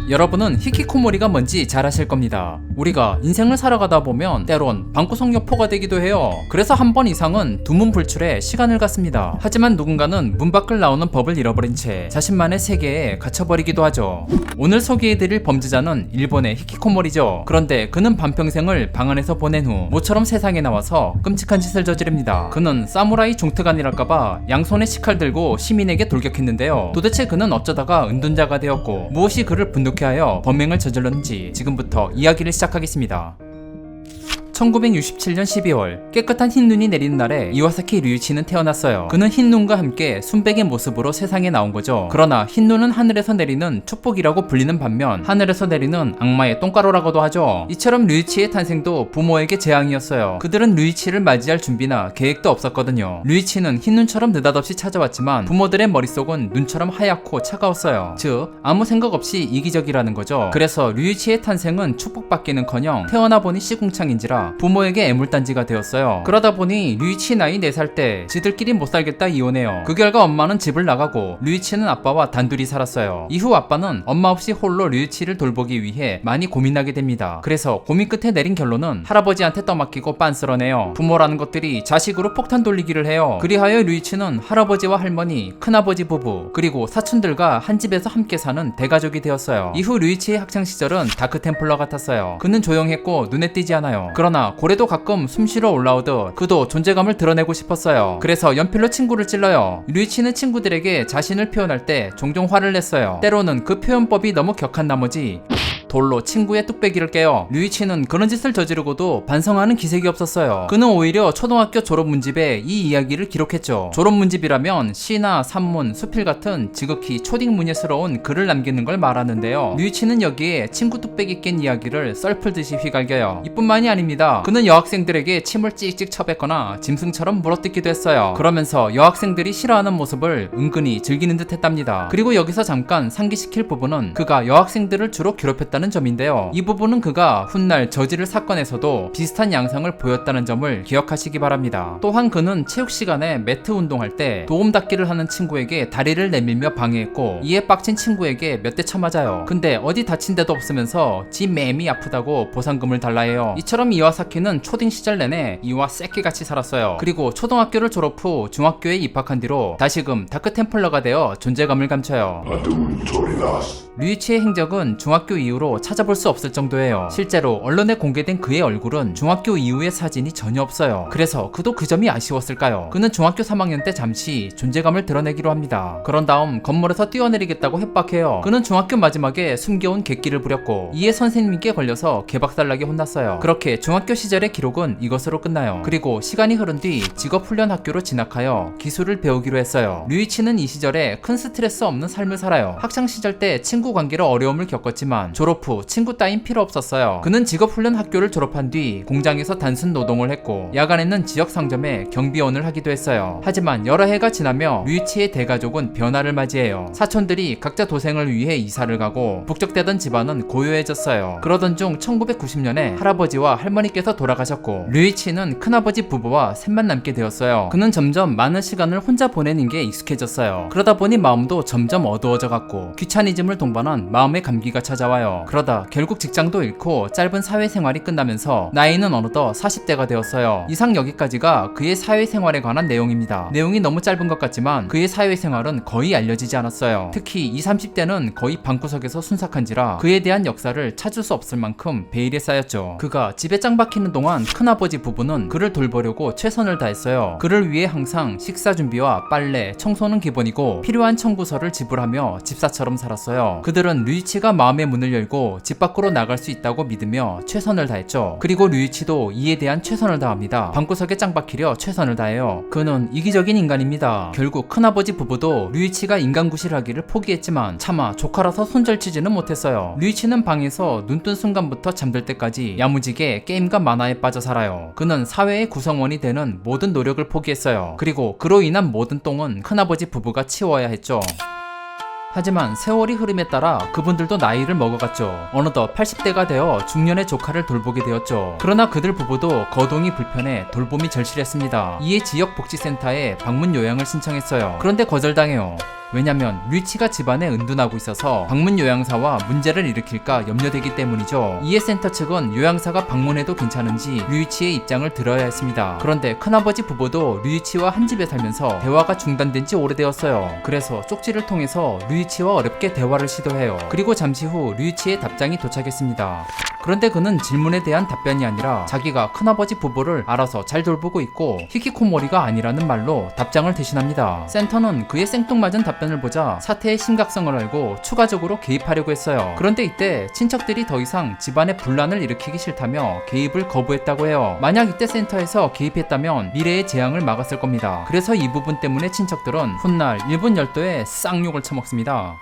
여러분은 히키코모리가 뭔지 잘 아실 겁니다. 우리가 인생을 살아가다 보면 때론 방구석 여포가 되기도 해요. 그래서 한 번 이상은 두문불출에 시간을 갖습니다. 하지만 누군가는 문 밖을 나오는 법을 잃어버린 채 자신만의 세계에 갇혀버리기도 하죠. 오늘 소개해드릴 범죄자는 일본의 히키코모리죠. 그런데 그는 반평생을 방 안에서 보낸 후 모처럼 세상에 나와서 끔찍한 짓을 저지릅니다. 그는 사무라이 종특아니랄까봐 양손에 식칼 들고 시민에게 돌격했는데요. 도대체 그는 어쩌다가 은둔자가 되었고 무엇이 그를 분노케 하여 범행을 저질렀는지 지금부터 이야기를 시작하겠습니다. 1967년 12월 깨끗한 흰눈이 내리는 날에 이와사키 류이치는 태어났어요. 그는 흰눈과 함께 순백의 모습으로 세상에 나온 거죠. 그러나 흰눈은 하늘에서 내리는 축복이라고 불리는 반면 하늘에서 내리는 악마의 똥가루라고도 하죠. 이처럼 류이치의 탄생도 부모에게 재앙이었어요. 그들은 류이치를 맞이할 준비나 계획도 없었거든요. 류이치는 흰눈처럼 느닷없이 찾아왔지만 부모들의 머릿속은 눈처럼 하얗고 차가웠어요. 즉 아무 생각 없이 이기적이라는 거죠. 그래서 류이치의 탄생은 축복받기는커녕 태어나 보니 시궁창인지라 부모에게 애물단지가 되었어요. 그러다 보니 류이치 나이 4살 때 지들끼리 못 살겠다 이혼해요. 그 결과 엄마는 집을 나가고 류이치는 아빠와 단둘이 살았어요. 이후 아빠는 엄마 없이 홀로 류이치를 돌보기 위해 많이 고민하게 됩니다. 그래서 고민 끝에 내린 결론은 할아버지한테 떠맡기고 빤스러내요. 부모라는 것들이 자식으로 폭탄 돌리기를 해요. 그리하여 류이치는 할아버지와 할머니, 큰아버지 부부, 그리고 사촌들과 한 집에서 함께 사는 대가족이 되었어요. 이후 류이치의 학창시절은 다크템플러 같았어요. 그는 조용했고 눈에 띄지 않아요. 그러나 고래도 가끔 숨쉬러 올라오듯 그도 존재감을 드러내고 싶었어요. 그래서 연필로 친구를 찔러요. 류이치는 친구들에게 자신을 표현할 때 종종 화를 냈어요. 때로는 그 표현법이 너무 격한 나머지 돌로 친구의 뚝배기를 깨요. 류이치는 그런 짓을 저지르고도 반성하는 기색이 없었어요. 그는 오히려 초등학교 졸업문집에 이 이야기를 기록했죠. 졸업문집이라면 시나 산문, 수필 같은 지극히 초딩문예스러운 글을 남기는 걸 말하는데요. 류이치는 여기에 친구 뚝배기 깬 이야기를 썰풀듯이 휘갈겨요. 이뿐만이 아닙니다. 그는 여학생들에게 침을 찍찍 쳐뱉거나 짐승처럼 물어뜯기도 했어요. 그러면서 여학생들이 싫어하는 모습을 은근히 즐기는 듯 했답니다. 그리고 여기서 잠깐 상기시킬 부분은 그가 여학생들을 주로 괴롭혔다는 점인데요. 이 부분은 그가 훗날 저지를 사건에서도 비슷한 양상을 보였다는 점을 기억하시기 바랍니다. 또한 그는 체육 시간에 매트 운동할 때 도움 닫기를 하는 친구에게 다리를 내밀며 방해했고 이에 빡친 친구에게 몇 대 쳐맞아요. 근데 어디 다친 데도 없으면서 지 맴이 아프다고 보상금을 달라 해요. 이처럼 이와사키는 초딩 시절 내내 이와 새끼같이 살았어요. 그리고 초등학교를 졸업 후 중학교에 입학한 뒤로 다시금 다크템플러가 되어 존재감을 감춰요. 류이치의 행적은 중학교 이후로 찾아볼 수 없을 정도예요. 실제로 언론에 공개된 그의 얼굴은 중학교 이후의 사진이 전혀 없어요. 그래서 그도 그 점이 아쉬웠을까요? 그는 중학교 3학년 때 잠시 존재감을 드러내기로 합니다. 그런 다음 건물에서 뛰어내리겠다고 협박해요. 그는 중학교 마지막에 숨겨온 객기를 부렸고 이에 선생님께 걸려서 개박살나게 혼났어요. 그렇게 중학교 시절의 기록은 이것으로 끝나요. 그리고 시간이 흐른 뒤 직업훈련학교로 진학하여 기술을 배우기로 했어요. 류이치는 이 시절에 큰 스트레스 없는 삶을 살아요. 학창시절 때 친구 관계로 어려움을 겪었지만 졸업 후 친구 따윈 필요 없었어요. 그는 직업훈련 학교를 졸업한 뒤 공장에서 단순 노동을 했고 야간에는 지역 상점에 경비원을 하기도 했어요. 하지만 여러 해가 지나며 류이치의 대가족은 변화를 맞이해요. 사촌들이 각자 도생을 위해 이사를 가고 북적대던 집안은 고요해졌어요. 그러던 중 1990년에 할아버지와 할머니께서 돌아가셨고 류이치는 큰아버지 부부와 셋만 남게 되었어요. 그는 점점 많은 시간을 혼자 보내는 게 익숙해졌어요. 그러다 보니 마음도 점점 어두워져 갔고 귀차니즘을 동반한 마음의 감기가 찾아와요. 그러다 결국 직장도 잃고 짧은 사회생활이 끝나면서 나이는 어느덧 40대가 되었어요. 이상 여기까지가 그의 사회생활에 관한 내용입니다. 내용이 너무 짧은 것 같지만 그의 사회생활은 거의 알려지지 않았어요. 특히 20, 30대는 거의 방구석에서 순삭한지라 그에 대한 역사를 찾을 수 없을 만큼 베일에 쌓였죠. 그가 집에 짱 박히는 동안 큰아버지 부부는 그를 돌보려고 최선을 다했어요. 그를 위해 항상 식사 준비와 빨래, 청소는 기본이고 필요한 청구서를 지불하며 집사처럼 살았어요. 그들은 류이치가 마음의 문을 열고 집 밖으로 나갈 수 있다고 믿으며 최선을 다했죠. 그리고 류이치도 이에 대한 최선을 다합니다. 방구석에 짱 박히려 최선을 다해요. 그는 이기적인 인간입니다. 결국 큰아버지 부부도 류이치가 인간구실하기를 포기했지만 차마 조카라서 손절치지는 못했어요. 류이치는 방에서 눈 뜬 순간부터 잠들 때까지 야무지게 게임과 만화에 빠져 살아요. 그는 사회의 구성원이 되는 모든 노력을 포기했어요. 그리고 그로 인한 모든 똥은 큰아버지 부부가 치워야 했죠. 하지만 세월이 흐름에 따라 그분들도 나이를 먹어갔죠. 어느덧 80대가 되어 중년의 조카를 돌보게 되었죠. 그러나 그들 부부도 거동이 불편해 돌봄이 절실했습니다. 이에 지역복지센터에 방문 요양을 신청했어요. 그런데 거절당해요. 왜냐면 류이치가 집안에 은둔하고 있어서 방문 요양사와 문제를 일으킬까 염려되기 때문이죠. 이에 센터 측은 요양사가 방문해도 괜찮은지 류이치의 입장을 들어야 했습니다. 그런데 큰아버지 부부도 류이치와 한 집에 살면서 대화가 중단된 지 오래되었어요. 그래서 쪽지를 통해서 류이치와 어렵게 대화를 시도해요. 그리고 잠시 후 류이치의 답장이 도착했습니다. 그런데 그는 질문에 대한 답변이 아니라 자기가 큰아버지 부부를 알아서 잘 돌보고 있고 히키코모리가 아니라는 말로 답장을 대신합니다. 센터는 그의 생뚱맞은 답변을 보자 사태의 심각성을 알고 추가적으로 개입하려고 했어요. 그런데 이때 친척들이 더 이상 집안에 분란을 일으키기 싫다며 개입을 거부했다고 해요. 만약 이때 센터에서 개입했다면 미래의 재앙을 막았을 겁니다. 그래서 이 부분 때문에 친척들은 훗날 일본 열도에 쌍욕을 처먹습니다.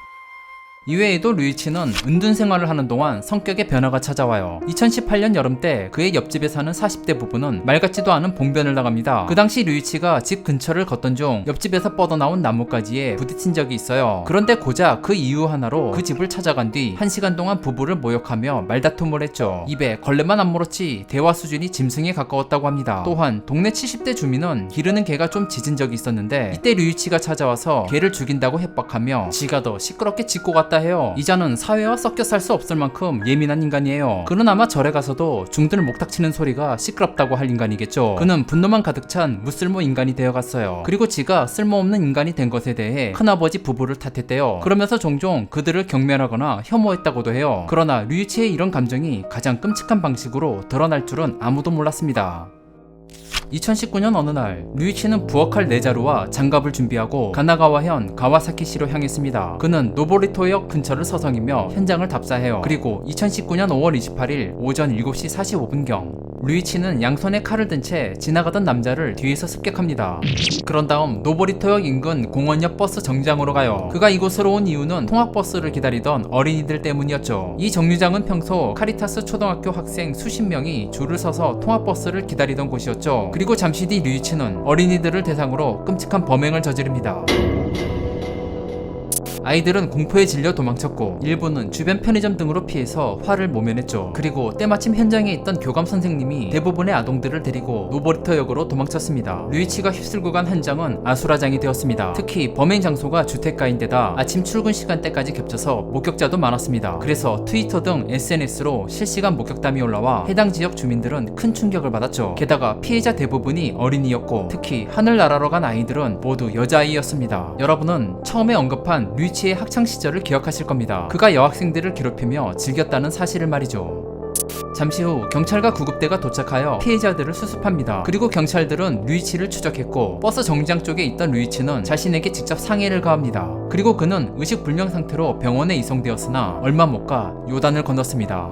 이외에도 류이치는 은둔 생활을 하는 동안 성격의 변화가 찾아와요. 2018년 여름 때 그의 옆집에 사는 40대 부부는 말 같지도 않은 봉변을 당합니다. 그 당시 류이치가 집 근처를 걷던 중 옆집에서 뻗어나온 나뭇가지에 부딪힌 적이 있어요. 그런데 고작 그 이유 하나로 그 집을 찾아간 뒤 1시간 동안 부부를 모욕하며 말다툼을 했죠. 입에 걸레만 안 물었지 대화 수준이 짐승에 가까웠다고 합니다. 또한 동네 70대 주민은 기르는 개가 좀 짖은 적이 있었는데 이때 류이치가 찾아와서 개를 죽인다고 협박하며 지가 더 시끄럽게 짖고 갔다 해요. 이자는 사회와 섞여 살 수 없을 만큼 예민한 인간이에요. 그는 아마 절에 가서도 중들 목탁치는 소리가 시끄럽다고 할 인간이겠죠. 그는 분노만 가득 찬 무쓸모 인간이 되어갔어요. 그리고 지가 쓸모없는 인간이 된 것에 대해 큰아버지 부부를 탓했대요. 그러면서 종종 그들을 경멸하거나 혐오했다고도 해요. 그러나 류이치의 이런 감정이 가장 끔찍한 방식으로 드러날 줄은 아무도 몰랐습니다. 2019년 어느 날 류이치는 부엌할 네자루와 장갑을 준비하고 가나가와현 가와사키시로 향했습니다. 그는 노보리토역 근처를 서성이며 현장을 답사해요. 그리고 2019년 5월 28일 오전 7시 45분경 류이치는 양손에 칼을 든 채 지나가던 남자를 뒤에서 습격합니다. 그런 다음 노보리토역 인근 공원역 버스 정류장으로 가요. 그가 이곳으로 온 이유는 통학버스를 기다리던 어린이들 때문이었죠. 이 정류장은 평소 카리타스 초등학교 학생 수십 명이 줄을 서서 통학버스를 기다리던 곳이었죠. 그리고 잠시 뒤 류이치는 어린이들을 대상으로 끔찍한 범행을 저지릅니다. 아이들은 공포에 질려 도망쳤고 일부는 주변 편의점 등으로 피해서 화를 모면했죠. 그리고 때마침 현장에 있던 교감 선생님이 대부분의 아동들을 데리고 노보리토역으로 도망쳤습니다. 류이치가 휩쓸고 간 현장은 아수라장이 되었습니다. 특히 범행 장소가 주택가인데다 아침 출근 시간대까지 겹쳐서 목격자도 많았습니다. 그래서 트위터 등 SNS로 실시간 목격담이 올라와 해당 지역 주민들은 큰 충격을 받았죠. 게다가 피해자 대부분이 어린이였고 특히 하늘나라로 간 아이들은 모두 여자아이였습니다. 여러분은 처음에 언급한 류이치의 학창시절을 기억하실 겁니다. 그가 여학생들을 괴롭히며 즐겼다는 사실을 말이죠. 잠시 후 경찰과 구급대가 도착하여 피해자들을 수습합니다. 그리고 경찰들은 류이치를 추적했고 버스 정류장 쪽에 있던 류이치는 자신에게 직접 상해를 가합니다. 그리고 그는 의식불명 상태로 병원에 이송되었으나 얼마 못 가 요단을 건넜습니다.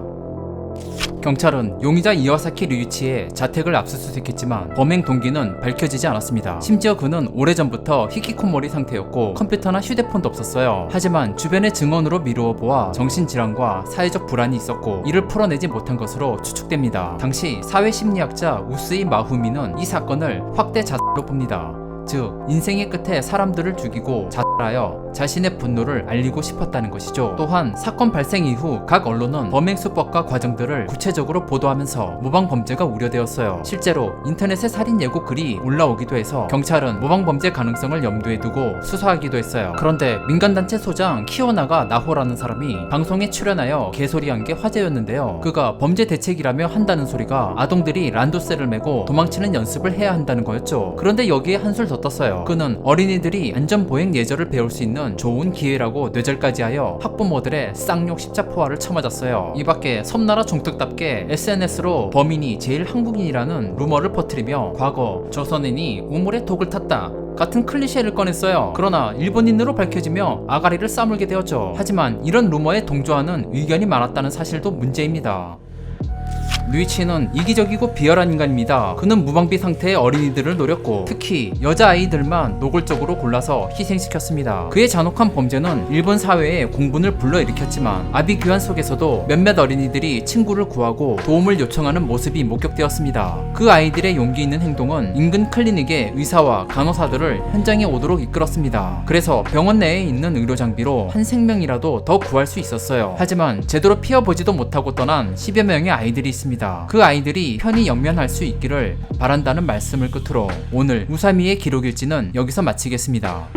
경찰은 용의자 이와사키 류이치의 자택을 압수수색했지만 범행 동기는 밝혀지지 않았습니다. 심지어 그는 오래전부터 히키코모리 상태였고 컴퓨터나 휴대폰도 없었어요. 하지만 주변의 증언으로 미루어 보아 정신질환과 사회적 불안이 있었고 이를 풀어내지 못한 것으로 추측됩니다. 당시 사회심리학자 우스이 마후미는 이 사건을 확대 자살로 봅니다. 즉 인생의 끝에 사람들을 죽이고 자살하여 자신의 분노를 알리고 싶었다는 것이죠. 또한 사건 발생 이후 각 언론은 범행 수법과 과정들을 구체적으로 보도하면서 모방 범죄가 우려되었어요. 실제로 인터넷에 살인 예고 글이 올라오기도 해서 경찰은 모방 범죄 가능성을 염두에 두고 수사하기도 했어요. 그런데 민간단체 소장 키오나가 나호라는 사람이 방송에 출연하여 개소리한 게 화제였는데요. 그가 범죄 대책이라며 한다는 소리가 아동들이 란도세를 메고 도망치는 연습을 해야 한다는 거였죠. 그런데 여기에 한술 더 떴어요. 그는 어린이들이 안전보행 예절을 배울 수 있는 좋은 기회라고 뇌절까지 하여 학부모들의 쌍욕 십자포화를 쳐맞았어요. 이 밖에 섬나라 종특답게 SNS로 범인이 제일 한국인이라는 루머를 퍼뜨리며 과거 조선인이 우물에 독을 탔다 같은 클리셰를 꺼냈어요. 그러나 일본인으로 밝혀지며 아가리를 싸물게 되었죠. 하지만 이런 루머에 동조하는 의견이 많았다는 사실도 문제입니다. 류이치는 이기적이고 비열한 인간입니다. 그는 무방비 상태의 어린이들을 노렸고 특히 여자아이들만 노골적으로 골라서 희생시켰습니다. 그의 잔혹한 범죄는 일본 사회에 공분을 불러일으켰지만 아비규환 속에서도 몇몇 어린이들이 친구를 구하고 도움을 요청하는 모습이 목격되었습니다. 그 아이들의 용기 있는 행동은 인근 클리닉의 의사와 간호사들을 현장에 오도록 이끌었습니다. 그래서 병원 내에 있는 의료 장비로 한 생명이라도 더 구할 수 있었어요. 하지만 제대로 피워보지도 못하고 떠난 10여 명의 아이들이 있습니다. 그 아이들이 편히 영면할 수 있기를 바란다는 말씀을 끝으로 오늘 우사미의 기록일지는 여기서 마치겠습니다.